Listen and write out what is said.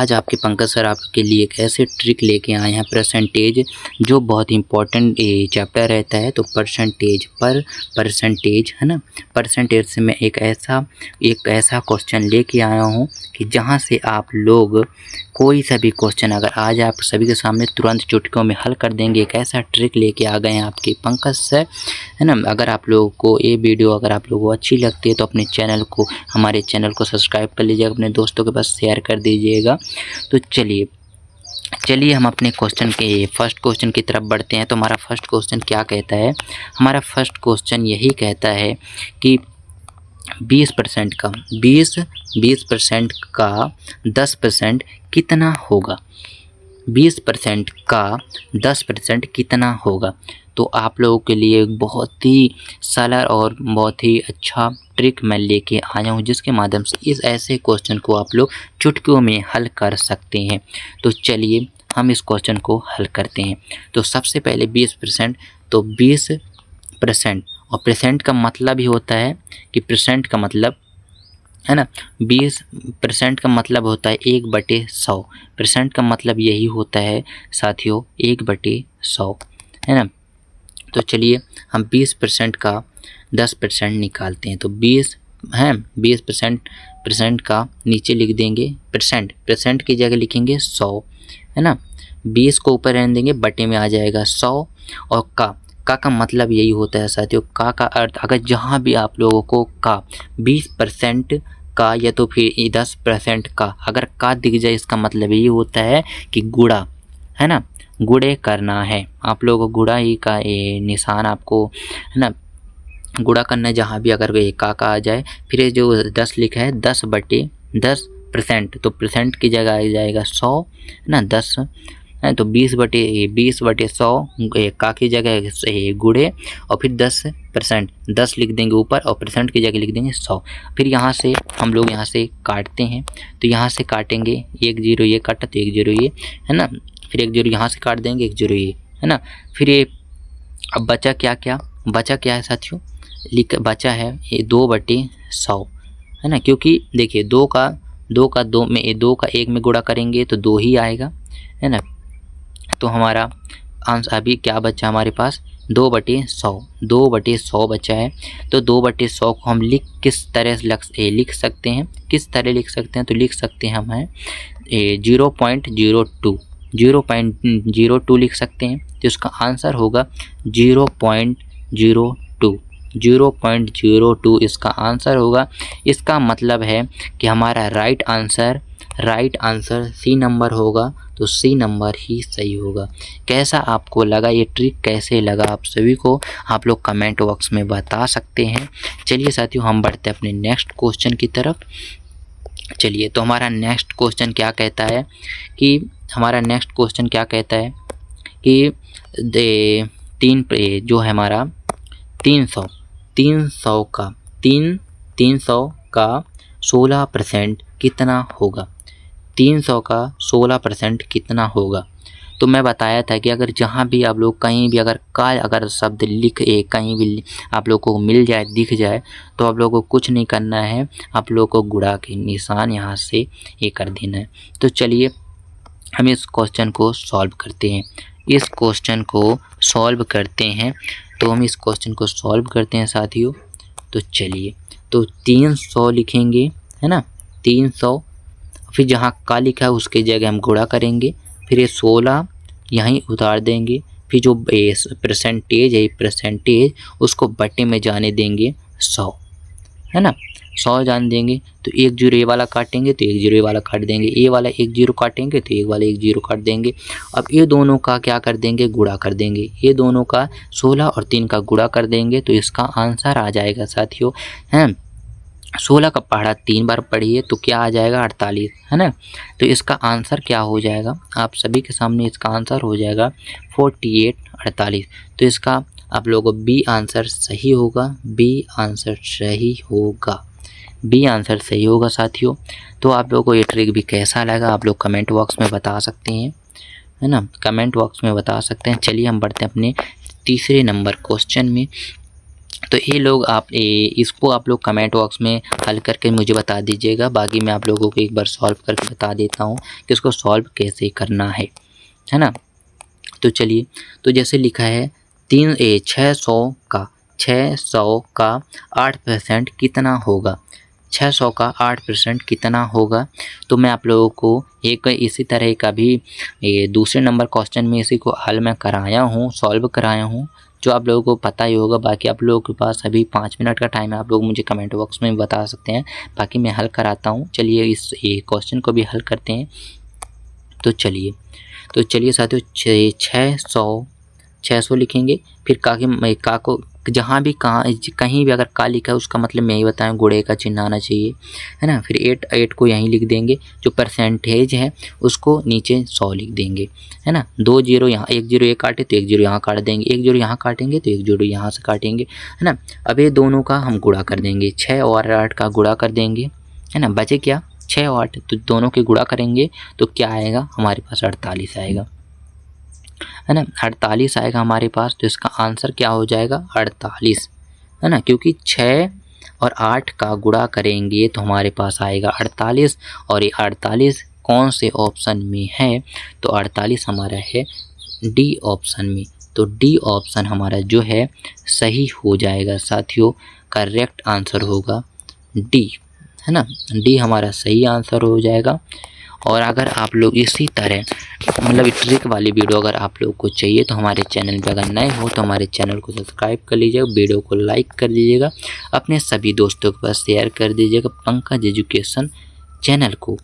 आज आपके पंकज सर आपके लिए एक ऐसे ट्रिक लेके आए हैं परसेंटेज, जो बहुत इंपॉर्टेंट चैप्टर रहता है। तो परसेंटेज है ना, परसेंटेज से मैं एक ऐसा क्वेश्चन लेके आया हूँ कि जहाँ से आप लोग कोई सा भी क्वेश्चन अगर आज आप सभी के सामने तुरंत चुटकियों में हल कर देंगे। एक ऐसा ट्रिक लेके आ गए हैं आपके पंकज सर, है ना। अगर आप लोगों को ये वीडियो अगर आप लोगों को अच्छी लगती है तो अपने हमारे चैनल को सब्सक्राइब कर लीजिएगा, अपने दोस्तों के पास शेयर कर दीजिएगा। तो चलिए हम अपने फर्स्ट क्वेश्चन की तरफ बढ़ते हैं। तो हमारा फर्स्ट क्वेश्चन क्या कहता है? हमारा फर्स्ट क्वेश्चन यही कहता है कि 20% का 10% कितना होगा? 20% का 10% कितना होगा? तो आप लोगों के लिए एक बहुत ही सरल और बहुत ही अच्छा ट्रिक मैं लेके आया हूँ, जिसके माध्यम से इस ऐसे क्वेश्चन को आप लोग चुटकियों में हल कर सकते हैं। तो चलिए हम इस क्वेश्चन को हल करते हैं। तो सबसे पहले 20%, तो 20% और परसेंट का मतलब ही होता है कि परसेंट का मतलब है ना, 20% का मतलब होता है 1/100। परसेंट का मतलब यही होता है साथियों 1/100, है ना। तो चलिए हम 20% का 10% निकालते हैं। तो 20% का नीचे लिख देंगे परसेंट की जगह लिखेंगे 100, है ना। 20 को ऊपर रहने देंगे, बटे में आ जाएगा 100। और का मतलब यही होता है साथियों, का अर्थ अगर जहाँ भी आप लोगों को का 20% का या तो फिर 10% का अगर का दिख जाए, इसका मतलब यही होता है कि गुणा, है ना, गुणे करना है। आप लोगों को गुणा ही का निशान आपको, है ना, गुणा करना है। जहाँ भी अगर का आ जाए, फिर ये जो 10 लिखा है 10/10%, तो परसेंट की जगह आ जाएगा 100, है ना, 10 है। तो 20/100 का की जगह गुणे और फिर 10%, 10 लिख देंगे ऊपर और परसेंट की जगह लिख देंगे 100। फिर यहाँ से हम लोग यहाँ से काटते हैं। तो यहाँ से काटेंगे 1 0 ये काटा तो 1 0 ये, है ना। फिर 1 0 यहाँ से काट देंगे 1 0 ये, है ना। फिर ये अब बचा क्या है साथियों? बचा है ये 2/100, है ना। क्योंकि देखिए 2 का 2 का 1 में गुणा करेंगे तो 2 ही आएगा, है ना। तो हमारा आंसर अभी क्या बचा हमारे पास? 2/100 बचा है। तो 2/100 को हम किस तरह लिख सकते हैं? तो लिख सकते हैं हम 0.02 लिख सकते हैं। तो इसका आंसर होगा 0.02 इसका आंसर होगा। इसका मतलब है कि हमारा राइट आंसर सी नंबर होगा। तो सी नंबर ही सही होगा। कैसा आपको लगा ये ट्रिक? कैसे लगा आप सभी को? आप लोग कमेंट बॉक्स में बता सकते हैं। चलिए साथियों हम बढ़ते हैं अपने नेक्स्ट क्वेश्चन की तरफ। चलिए तो हमारा नेक्स्ट क्वेश्चन क्या कहता है कि जो है हमारा 300 का 16% कितना होगा? 300 का 16% कितना होगा? तो मैं बताया था कि अगर जहाँ भी आप लोग कहीं भी अगर शब्द कहीं भी आप लोग को मिल जाए, दिख जाए, तो आप लोगों को कुछ नहीं करना है, आप लोग को गुणा के निशान यहाँ से ये कर देना है। तो चलिए हम इस क्वेश्चन को सॉल्व करते हैं। तो हम इस क्वेश्चन को सॉल्व करते हैं साथियों। तो चलिए तो 300 लिखेंगे, है ना, 300। फिर जहाँ का लिखा है उसके जगह हम गुणा करेंगे। फिर ये 16 यहीं उतार देंगे। फिर जो परसेंटेज उसको बटे में जाने देंगे 100, है ना, 100 जान देंगे। तो 1 0 ये वाला काटेंगे तो 1 0 ये वाला काट देंगे, ये वाला 1 0 काटेंगे तो 1 वाला 1 0 काट देंगे। अब ये दोनों का क्या कर देंगे? गुणा कर देंगे। ये दोनों का 16 और 3 का गुणा कर देंगे तो इसका आंसर आ जाएगा साथियों, हैं 16 का पहाड़ा 3 बार पढ़िए तो क्या आ जाएगा? 48, है ना। तो इसका आंसर क्या हो जाएगा? आप सभी के सामने इसका आंसर हो जाएगा 48। तो इसका आप लोगों को बी आंसर सही होगा साथियों। तो आप लोगों को ये ट्रिक भी कैसा लगा आप लोग कमेंट बॉक्स में बता सकते हैं, है ना, कमेंट बॉक्स में बता सकते हैं। चलिए हम बढ़ते हैं अपने तीसरे नंबर क्वेश्चन में। तो ये लोग इसको आप लोग कमेंट बॉक्स में हल करके मुझे बता दीजिएगा। बाकी मैं आप लोगों को एक बार सॉल्व करके बता देता हूँ कि इसको सॉल्व कैसे करना है ना। तो चलिए, तो जैसे लिखा है 600 का 8% कितना होगा। 600 का 8% कितना होगा। तो मैं आप लोगों को एक इसी तरह का भी दूसरे नंबर क्वेश्चन में इसी को हल मैं कराया हूँ, सॉल्व कराया हूँ, जो आप लोगों को पता ही होगा। बाकी आप लोगों के पास अभी 5 मिनट का टाइम है, आप लोग मुझे कमेंट बॉक्स में बता सकते हैं। बाकी मैं हल कराता हूँ। चलिए इस क्वेश्चन को भी हल करते हैं। तो चलिए साथियों, 600 लिखेंगे। फिर का को जहाँ भी कहीं भी अगर का लिखा है उसका मतलब मैं ही बताऊँ, गुणे का चिन्ह आना चाहिए, है ना। फिर 8 को यहीं लिख देंगे। जो परसेंटेज है उसको नीचे 100 लिख देंगे, है ना। 2 जीरो यहाँ, 1 जीरो ये काटे तो 1 जीरो यहाँ काट देंगे, 1 जीरो यहाँ काटेंगे तो 1 जीरो यहाँ से काटेंगे, है ना। अब ये दोनों का हम गुणा कर देंगे, 6 और 8 का गुणा कर देंगे, है ना। बचे क्या, 6 और 8, तो दोनों के गुणा करेंगे तो क्या आएगा हमारे पास, 48 आएगा, है ना। 48 आएगा हमारे पास। तो इसका आंसर क्या हो जाएगा, 48, है ना। क्योंकि 6 और 8 का गुणा करेंगे तो हमारे पास आएगा 48, और ये 48 कौन से ऑप्शन में है, तो 48 हमारा है डी ऑप्शन में। तो डी ऑप्शन हमारा जो है सही हो जाएगा साथियों, करेक्ट आंसर होगा डी, है ना। डी हमारा सही आंसर हो जाएगा। और अगर आप लोग इसी तरह मतलब ट्रिक वाली वीडियो अगर आप लोग को चाहिए तो हमारे चैनल पे अगर नए हो तो हमारे चैनल को सब्सक्राइब कर लीजिएगा, वीडियो को लाइक कर दीजिएगा, अपने सभी दोस्तों के पास शेयर कर दीजिएगा पंकज एजुकेशन चैनल को।